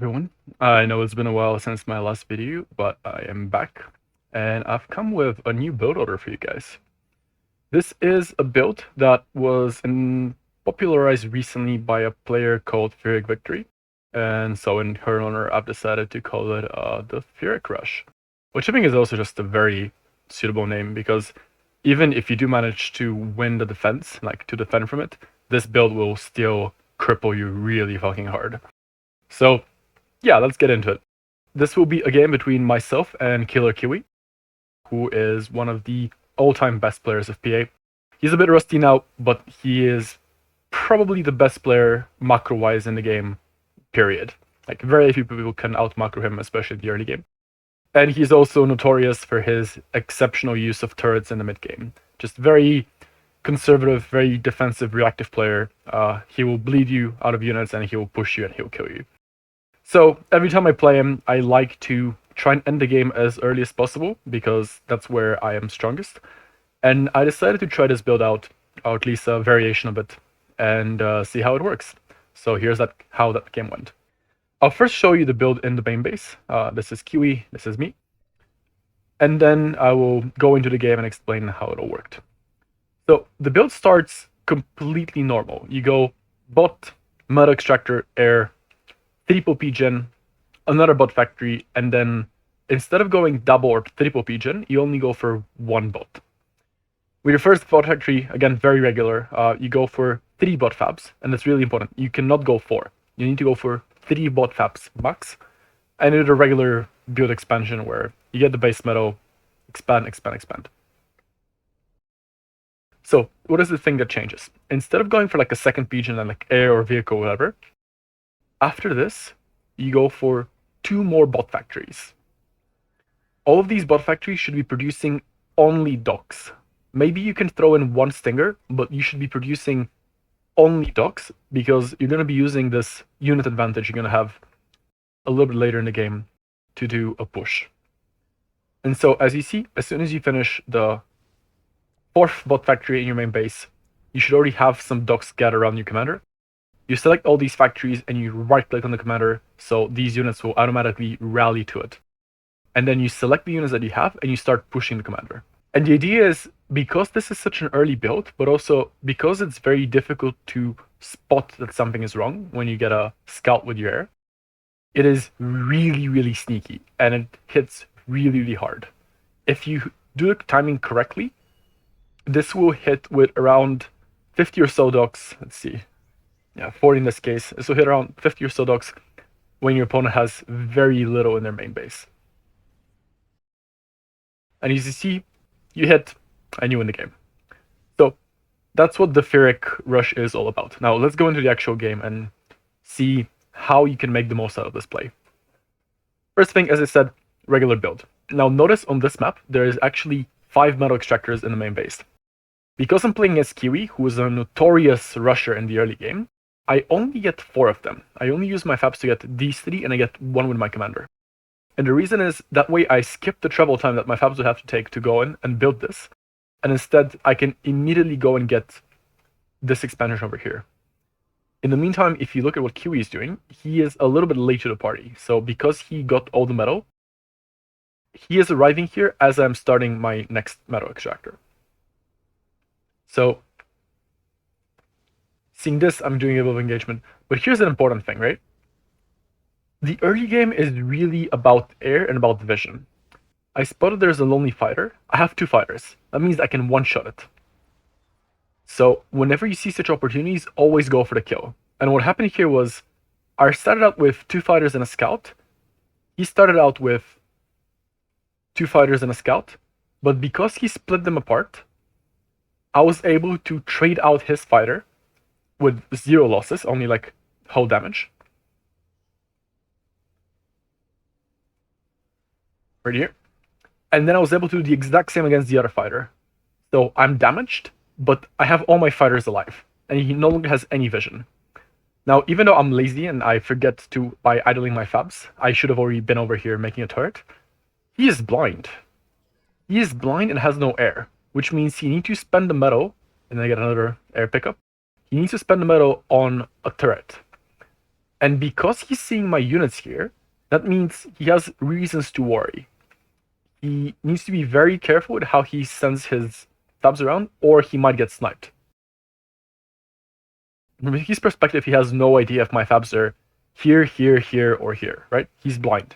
everyone. I know it's been a while since my last video, but I am back, and I've come with a new build order for you guys. This is a build that was popularized recently by a player called Phyrric Victory, and so in her honor, I've decided to call it the Phyrric Rush, which I think is also just a very suitable name because even if you do manage to win the defense, like to defend from it, this build will still cripple you really fucking hard. So yeah, let's get into it. This will be a game between myself and Killer Kiwi, who is one of the all-time best players of PA. He's a bit rusty now, but he is probably the best player macro-wise in the game, period. Like, very few people can out-macro him, especially in the early game. And he's also notorious for his exceptional use of turrets in the mid-game. Just very conservative, very defensive, reactive player. He will bleed you out of units, and he will push you, and he'll kill you. So every time I play him, I like to try and end the game as early as possible because that's where I am strongest. And I decided to try this build out, or at least a variation of it, and see how it works. So here's how that game went. I'll first show you the build in the main base. This is Kiwi, this is me. And then I will go into the game and explain how it all worked. So the build starts completely normal. You go bot, meta extractor, air, triple P-gen, another bot factory, and then instead of going double or triple P-gen, you only go for one bot. With your first bot factory, again, very regular, you go for 3 bot fabs, and that's really important. You cannot go 4. You need to go for 3 bot fabs max, and it's a regular build expansion where you get the base metal, expand, expand, expand. So, what is the thing that changes? Instead of going for like a second P-gen and like air or vehicle or whatever, after this, you go for 2 more bot factories. All of these bot factories should be producing only docks. Maybe you can throw in 1 stinger, but you should be producing only docks because you're going to be using this unit advantage you're going to have a little bit later in the game to do a push. And so, as you see, as soon as you finish the 4th bot factory in your main base, you should already have some docks gathered around your commander. You select all these factories and you right-click on the commander, so these units will automatically rally to it. And then you select the units that you have and you start pushing the commander. And the idea is, because this is such an early build, but also because it's very difficult to spot that something is wrong when you get a scout with your air, it is really, really sneaky and it hits really, really hard. If you do the timing correctly, this will hit with around 50 or so docks. Let's see. Yeah, 40 in this case. This will hit around 50 or so docks when your opponent has very little in their main base. And as you see, you hit and you win the game. So that's what the Phyrric Rush is all about. Now let's go into the actual game and see how you can make the most out of this play. First thing, as I said, regular build. Now notice on this map, there is actually 5 metal extractors in the main base. Because I'm playing as Kiwi, who is a notorious rusher in the early game, I only get 4 of them. I only use my fabs to get these 3, and I get 1 with my commander. And the reason is, that way I skip the travel time that my fabs would have to take to go in and build this. And instead, I can immediately go and get this expansion over here. In the meantime, if you look at what Kiwi is doing, he is a little bit late to the party. So because he got all the metal, he is arriving here as I'm starting my next metal extractor. So seeing this, I'm doing a bit of engagement. But here's an important thing, right? The early game is really about air and about vision. I spotted there's a lonely fighter. I have 2 fighters. That means I can one-shot it. So whenever you see such opportunities, always go for the kill. And what happened here was, I started out with 2 fighters and a scout. He started out with 2 fighters and a scout. But because he split them apart, I was able to trade out his fighter with 0 losses, only like hull damage. Right here. And then I was able to do the exact same against the other fighter. So I'm damaged, but I have all my fighters alive, and he no longer has any vision. Now, even though I'm lazy and I forget to, by idling my fabs, I should have already been over here making a turret, he is blind. He is blind and has no air, which means he needs to spend the metal, and then I get another air pickup. He needs to spend the metal on a turret. And because he's seeing my units here, that means he has reasons to worry. He needs to be very careful with how he sends his tabs around, or he might get sniped. From his perspective, he has no idea if my fabs are here, here, here, or here, right? He's blind.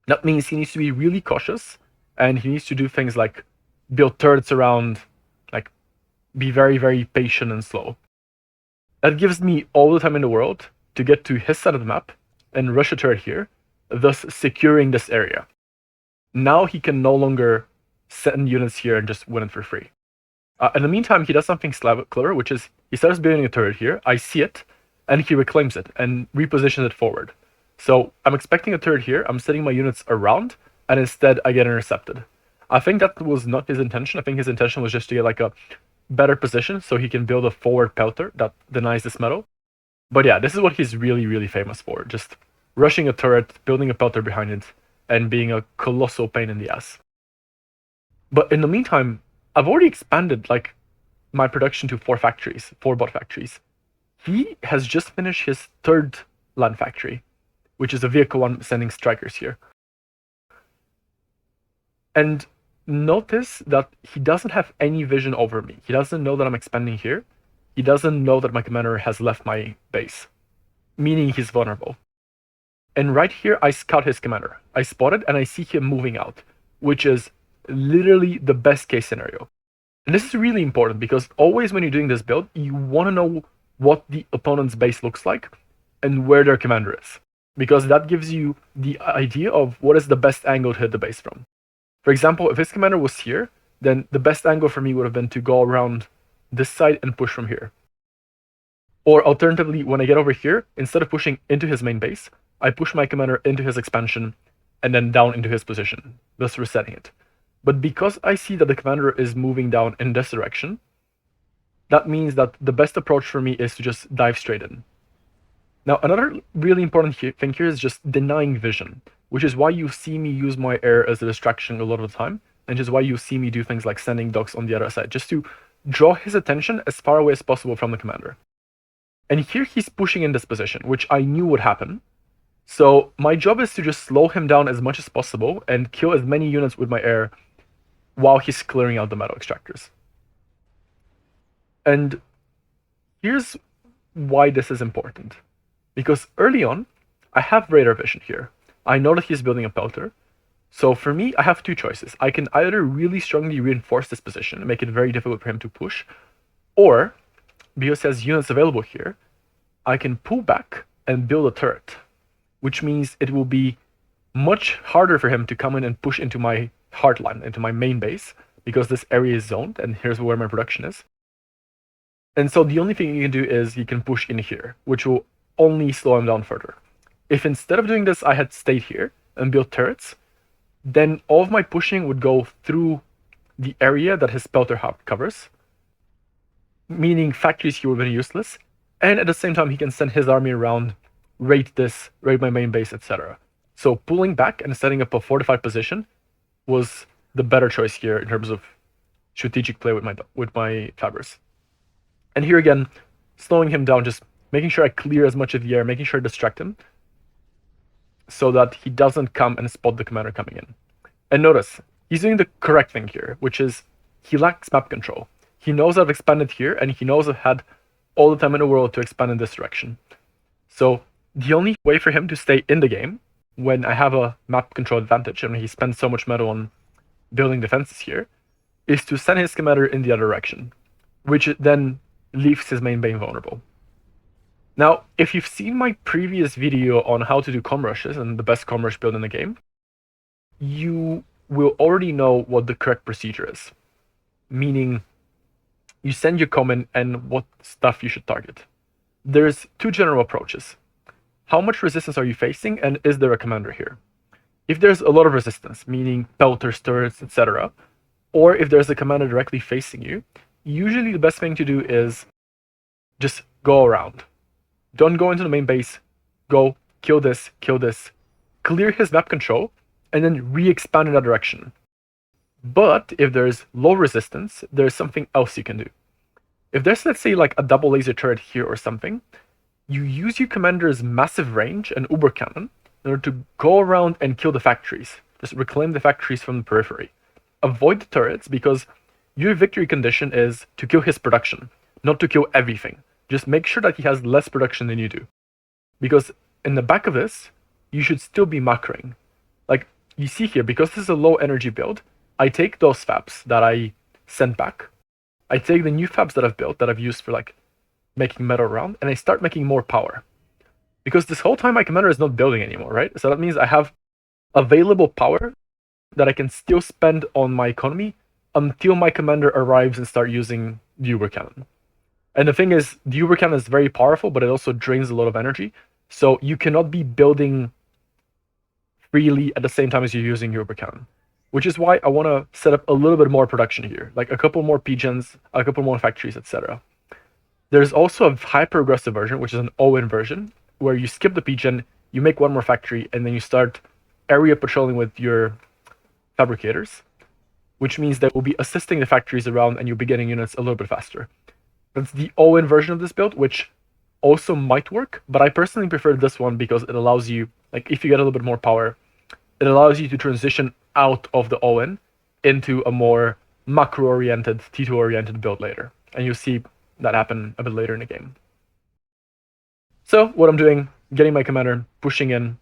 That means he needs to be really cautious, and he needs to do things like build turrets around, like be very, very patient and slow. That gives me all the time in the world to get to his side of the map and rush a turret here, thus securing this area. Now he can no longer send units here and just win it for free. In the meantime, he does something clever, which is he starts building a turret here. I see it, and he reclaims it and repositions it forward. So I'm expecting a turret here. I'm setting my units around, and instead I get intercepted. I think that was not his intention. I think his intention was just to get like a better position so he can build a forward pelter that denies this metal. But yeah, this is what he's really, really famous for. Just rushing a turret, building a pelter behind it, and being a colossal pain in the ass. But in the meantime, I've already expanded like my production to 4 factories, 4 bot factories. He has just finished his 3rd land factory, which is a vehicle one sending strikers here. And notice that he doesn't have any vision over me. He doesn't know that I'm expanding here. He doesn't know that my commander has left my base, meaning he's vulnerable. And right here, I scout his commander. I spot it and I see him moving out, which is literally the best case scenario. And this is really important because always when you're doing this build, you want to know what the opponent's base looks like and where their commander is, because that gives you the idea of what is the best angle to hit the base from. For example, if his commander was here, then the best angle for me would have been to go around this side and push from here. Or alternatively, when I get over here, instead of pushing into his main base, I push my commander into his expansion and then down into his position, thus resetting it. But because I see that the commander is moving down in this direction, that means that the best approach for me is to just dive straight in. Now, another really important thing here is just denying vision, which is why you see me use my air as a distraction a lot of the time, and just why you see me do things like sending dogs on the other side, just to draw his attention as far away as possible from the commander. And here he's pushing in this position, which I knew would happen. So my job is to just slow him down as much as possible and kill as many units with my air while he's clearing out the metal extractors. And here's why this is important. Because early on, I have radar vision here. I know that he's building a pelter. So for me, I have 2 choices. I can either really strongly reinforce this position and make it very difficult for him to push, or, because he has units available here, I can pull back and build a turret, which means it will be much harder for him to come in and push into my heartline, into my main base, because this area is zoned, and here's where my production is. And so the only thing you can do is you can push in here, which will only slow him down further. If instead of doing this, I had stayed here and built turrets, then all of my pushing would go through the area that his pelter hub covers, meaning factories here would have been useless, and at the same time he can send his army around, raid my main base, etc. So pulling back and setting up a fortified position was the better choice here in terms of strategic play with my fabbers. And here again, slowing him down, just making sure I clear as much of the air, making sure I distract him, so that he doesn't come and spot the commander coming in. And notice, he's doing the correct thing here, which is he lacks map control. He knows I've expanded here, and he knows I've had all the time in the world to expand in this direction. So the only way for him to stay in the game, when I have a map control advantage, and he spends so much metal on building defenses here, is to send his commander in the other direction, which then leaves his main base vulnerable. Now, if you've seen my previous video on how to do com rushes and the best com rush build in the game, you will already know what the correct procedure is. Meaning, you send your com in and what stuff you should target. There's 2 general approaches. How much resistance are you facing, and is there a commander here? If there's a lot of resistance, meaning pelters, turrets, etc., or if there's a commander directly facing you, usually the best thing to do is just go around. Don't go into the main base, go, kill this, clear his map control, and then re-expand in that direction. But if there's low resistance, there's something else you can do. If there's, let's say, like a double laser turret here or something, you use your commander's massive range and uber cannon in order to go around and kill the factories. Just reclaim the factories from the periphery. Avoid the turrets because your victory condition is to kill his production, not to kill everything. Just make sure that he has less production than you do. Because in the back of this, you should still be macroing. Like you see here, because this is a low energy build, I take those fabs that I sent back. I take the new fabs that I've built, that I've used for like making metal around, and I start making more power. Because this whole time my commander is not building anymore, right? So that means I have available power that I can still spend on my economy until my commander arrives and start using the Uber Cannon. And the thing is, the Uber Cannon is very powerful, but it also drains a lot of energy. So you cannot be building freely at the same time as you're using your Uber Cannon. Which is why I want to set up a little bit more production here, like a couple more PGens, a couple more factories, etc. There's also a hyper-aggressive version, which is an all-in version, where you skip the PGen, you make one more factory, and then you start area patrolling with your fabricators, which means that we'll be assisting the factories around and you'll be getting units a little bit faster. That's the all-in version of this build, which also might work, but I personally prefer this one because it allows you, like if you get a little bit more power, it allows you to transition out of the all-in into a more macro-oriented, T2-oriented build later. And you'll see that happen a bit later in the game. So what I'm doing, getting my commander, pushing in,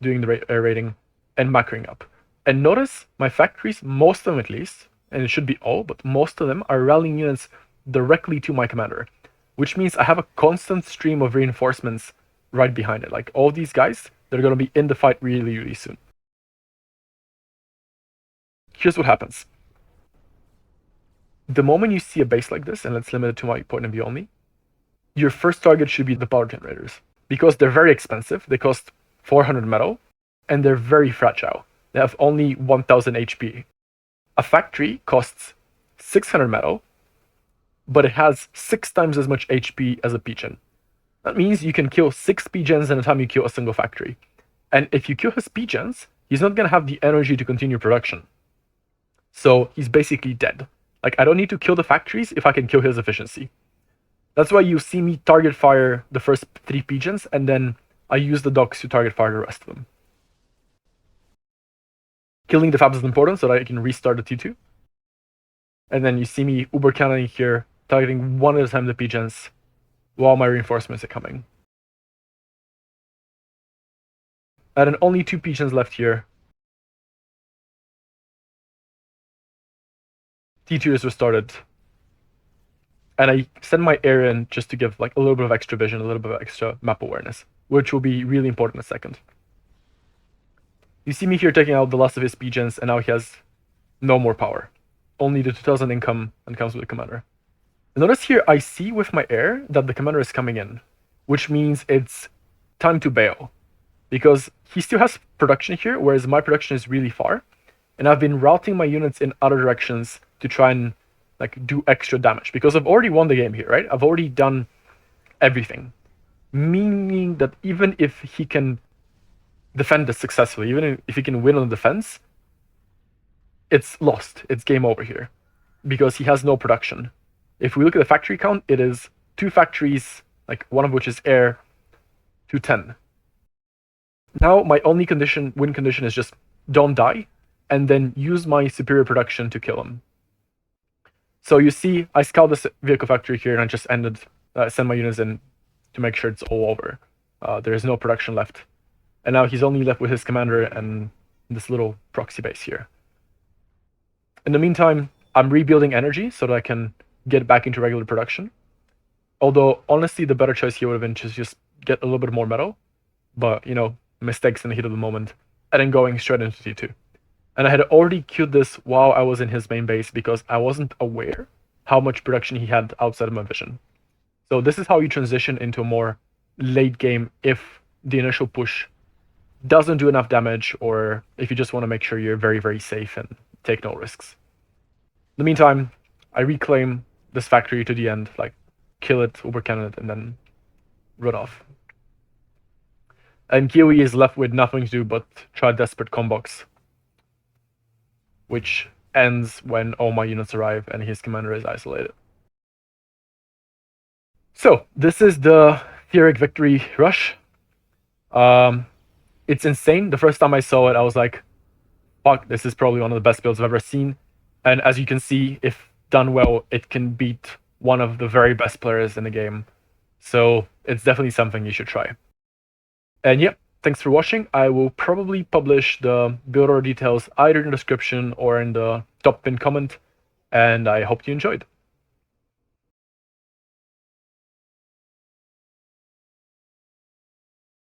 doing the air raiding, and macroing up. And notice my factories, most of them at least, and it should be all, but most of them are rallying units directly to my commander, which means I have a constant stream of reinforcements right behind it. Like all these guys, they're going to be in the fight really, really soon. Here's what happens. The moment you see a base like this, and let's limit it to my point of view only, your first target should be the power generators. Because they're very expensive, they cost 400 metal, and they're very fragile. They have only 1000 HP. A factory costs 600 metal, but it has 6 times as much HP as a PGen. That means you can kill 6 PGens in the time you kill a single factory. And if you kill his PGens, he's not going to have the energy to continue production. So he's basically dead. Like, I don't need to kill the factories if I can kill his efficiency. That's why you see me target fire the first 3 PGens, and then I use the docks to target fire the rest of them. Killing the fabs is important so that I can restart the T2. And then you see me uber cannoning here, targeting one at a time the PGens while my reinforcements are coming. And then only 2 PGens left here. T2 is restarted. And I send my air in just to give like a little bit of extra vision, a little bit of extra map awareness, which will be really important in a second. You see me here taking out the last of his PGens, and now he has no more power. Only the 2000 income and comes with the commander. And notice here I see with my air that the commander is coming in, which means it's time to bail. Because he still has production here, whereas my production is really far. And I've been routing my units in other directions to try and like do extra damage. Because I've already won the game here, right? I've already done everything. Meaning that even if he can defend this successfully, even if he can win on the defense, it's lost. It's game over here. Because he has no production. If we look at the factory count, it is 2 factories, like one of which is air, to 10. Now my only win condition is just don't die, and then use my superior production to kill him. So you see, I scout this vehicle factory here, and I just send my units in to make sure it's all over. There is no production left. And now he's only left with his commander and this little proxy base here. In the meantime, I'm rebuilding energy so that I can get back into regular production. Although, honestly, the better choice here would have been to just get a little bit more metal. But, you know, mistakes in the heat of the moment. And then going straight into T2. And I had already queued this while I was in his main base because I wasn't aware how much production he had outside of my vision. So this is how you transition into a more late game if the initial push doesn't do enough damage, or if you just want to make sure you're very, very safe and take no risks. In the meantime, I reclaim this factory to the end, like kill it, overcannon it, and then run off. And Kiwi is left with nothing to do but try desperate combos, which ends when all my units arrive and his commander is isolated. So this is the Phyrric Victory Rush. It's insane. The first time I saw it, I was like, fuck, this is probably one of the best builds I've ever seen. And as you can see, if done well, it can beat one of the very best players in the game. So it's definitely something you should try. And yeah, thanks for watching. I will probably publish the build order details either in the description or in the top pinned comment. And I hope you enjoyed.